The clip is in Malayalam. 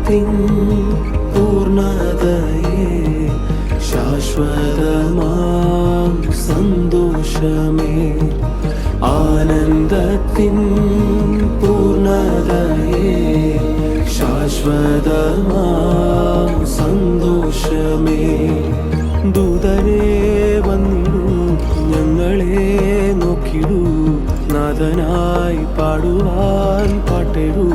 ആനന്ദത്തിൻ പൂർണ്ണതയെ ശാശ്വതമാം സന്തോഷമേ ആനന്ദത്തിൻ പൂർണ്ണതയെ ശാശ്വതമാം സന്തോഷമേ ദൂതരെ വന്നിടൂ ഞങ്ങളെ നോക്കിടൂ നാഥനായി പാടുവാൻ പാട്ടിടൂ